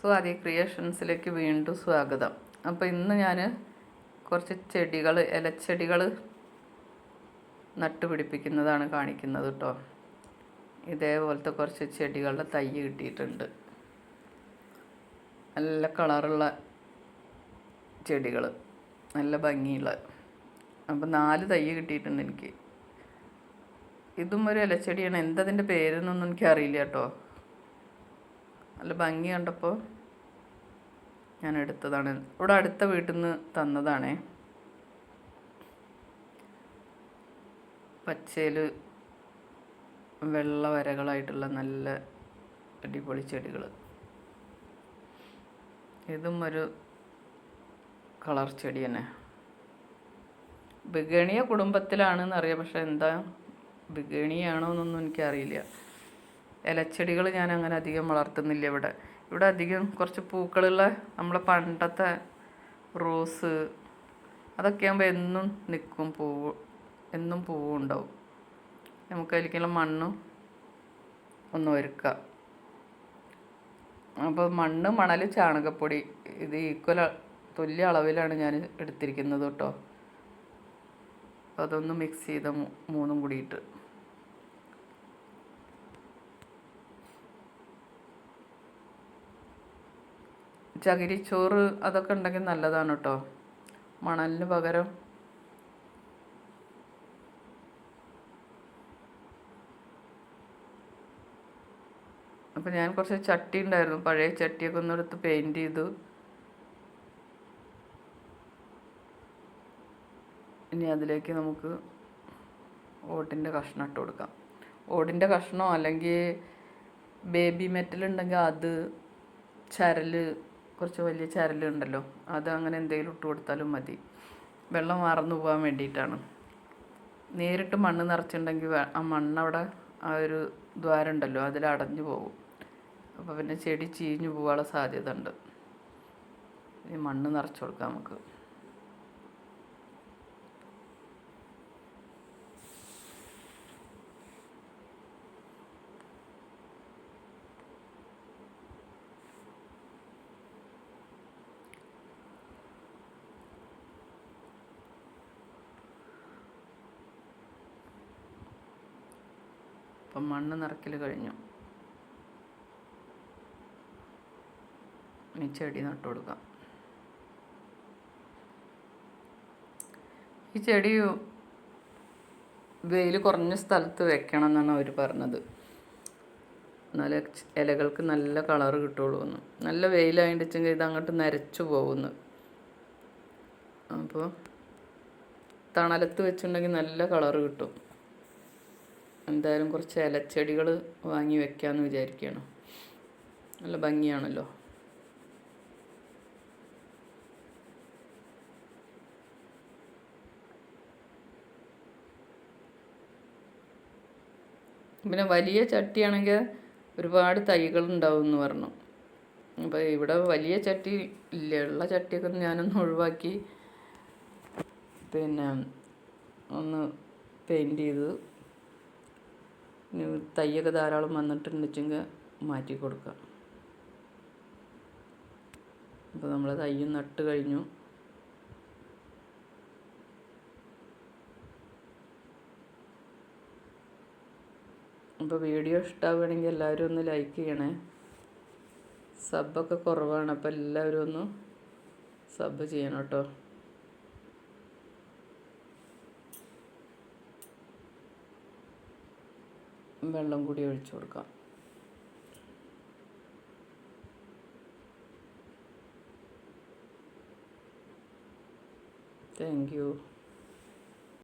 സ്വാതി ക്രിയേഷൻസിലേക്ക് വീണ്ടും സ്വാഗതം. അപ്പോൾ ഇന്ന് ഞാൻ കുറച്ച് ചെടികൾ, ഇലച്ചെടികൾ നട്ടുപിടിപ്പിക്കുന്നതാണ് കാണിക്കുന്നത് കേട്ടോ. ഇതേപോലത്തെ കുറച്ച് ചെടികളുടെ തൈ കിട്ടിയിട്ടുണ്ട്. നല്ല കളറുള്ള ചെടികൾ, നല്ല ഭംഗിയുള്ള. അപ്പോൾ 4 തൈ കിട്ടിയിട്ടുണ്ട് എനിക്ക്. ഇതും ഒരു ഇലച്ചെടിയാണ്. എന്തതിൻ്റെ പേരെന്നൊന്നും എനിക്കറിയില്ല കേട്ടോ. നല്ല ഭംഗി കണ്ടപ്പോൾ ഞാൻ എടുത്തതാണ്. ഇവിടെ അടുത്ത വീട്ടിൽ നിന്ന് തന്നതാണേ. പച്ചയിൽ വെള്ള വരകളായിട്ടുള്ള നല്ല അടിപൊളി ചെടികൾ. ഇതും ഒരു കളർ ചെടി തന്നെ. ബിഗേണിയ കുടുംബത്തിലാണെന്നറിയാം, പക്ഷെ എന്താ ബിഗേണിയാണോ എന്നൊന്നും എനിക്കറിയില്ല. ഇലച്ചെടികൾ ഞാൻ അങ്ങനെ അധികം വളർത്തുന്നില്ല. ഇവിടെ അധികം കുറച്ച് പൂക്കളുള്ള നമ്മളെ പണ്ടത്തെ റോസ്, അതൊക്കെ ആകുമ്പോൾ എന്നും നിൽക്കും, എന്നും പൂവും ഉണ്ടാവും. നമുക്ക് അതിലേക്കുള്ള മണ്ണും ഒന്ന് ഒരുക്കാം. അപ്പോൾ മണ്ണ്, മണൽ, ചാണകപ്പൊടി ഇത് തുല്യ അളവിലാണ് ഞാൻ എടുത്തിരിക്കുന്നത് കേട്ടോ. അപ്പോൾ അതൊന്ന് മിക്സ് ചെയ്ത മൂന്നും കൂടിയിട്ട് ചകിരിച്ചോറ് അതൊക്കെ ഉണ്ടെങ്കിൽ നല്ലതാണ് കേട്ടോ, മണലിന് പകരം. അപ്പം ഞാൻ കുറച്ച് ചട്ടി ഉണ്ടായിരുന്നു, പഴയ ചട്ടിയൊക്കെ ഒന്നെടുത്ത് പെയിൻറ്റ് ചെയ്തു. ഇനി അതിലേക്ക് നമുക്ക് ഓടിൻ്റെ കഷ്ണം ഇട്ട് കൊടുക്കാം. ഓടിൻ്റെ കഷ്ണമോ അല്ലെങ്കിൽ ബേബി മെറ്റൽ ഉണ്ടെങ്കിൽ അത്, ചരൽ, കുറച്ച് വലിയ ചരലുണ്ടല്ലോ, അത് അങ്ങനെ എന്തെങ്കിലും ഇട്ട് കൊടുത്താലും മതി. വെള്ളം വാർന്നു പോകാൻ വേണ്ടിയിട്ടാണ്. നേരിട്ട് മണ്ണ് നിറച്ചിട്ടുണ്ടെങ്കിൽ ആ മണ്ണവിടെ ആ ഒരു ദ്വാരം ഉണ്ടല്ലോ, അതിൽ അടഞ്ഞു പോകും. അപ്പോൾ പിന്നെ ചെടി ചീഞ്ഞു പോകാനുള്ള സാധ്യത ഉണ്ട്. ഈ മണ്ണ് നിറച്ച് കൊടുക്കാം നമുക്ക്. അപ്പം മണ്ണ് നിറയ്ക്കൽ കഴിഞ്ഞു. ഇനി ചെടി നട്ടു കൊടുക്കാം. ഈ ചെടി വെയിൽ കുറഞ്ഞ സ്ഥലത്ത് വെക്കണം എന്നാണ് അവർ പറഞ്ഞത്. എന്നാലേ ഇലകൾക്ക് നല്ല കളറ് കിട്ടുള്ളൂ എന്ന്. നല്ല വെയിലായിണ്ടെങ്കിൽ ഇത് അങ്ങോട്ട് നരച്ചു പോകുന്നു. അപ്പോൾ തണലത്ത് വെച്ചിട്ടുണ്ടെങ്കിൽ നല്ല കളറ് കിട്ടും. എന്തായാലും കുറച്ച് ഇലച്ചെടികൾ വാങ്ങി വെക്കാമെന്ന് വിചാരിക്കുകയാണ്. നല്ല ഭംഗിയാണല്ലോ. പിന്നെ വലിയ ചട്ടിയാണെങ്കിൽ ഒരുപാട് തൈകൾ ഉണ്ടാവും എന്ന് പറഞ്ഞു. അപ്പോൾ ഇവിടെ വലിയ ചട്ടി ഇല്ല. ഉള്ള ചട്ടിയൊക്കെ ഞാനൊന്ന് ഒഴിവാക്കി പിന്നെ ഒന്ന് പെയിൻറ്റ് ചെയ്ത് തൈയൊക്കെ ധാരാളം വന്നിട്ടുണ്ടെങ്കിൽ മാറ്റി കൊടുക്കാം. അപ്പോൾ നമ്മൾ തൈയും നട്ട് കഴിഞ്ഞു. അപ്പോൾ വീഡിയോ ഇഷ്ടമാവുകയാണെങ്കിൽ എല്ലാവരും ഒന്ന് ലൈക്ക് ചെയ്യണേ. സബ്ബൊക്കെ കുറവാണ്, അപ്പോൾ എല്ലാവരും ഒന്ന് സബ് ചെയ്യണം കേട്ടോ. വെള്ളം കൂടി ഒഴിച്ചു കൊടുക്കാം. Thank you.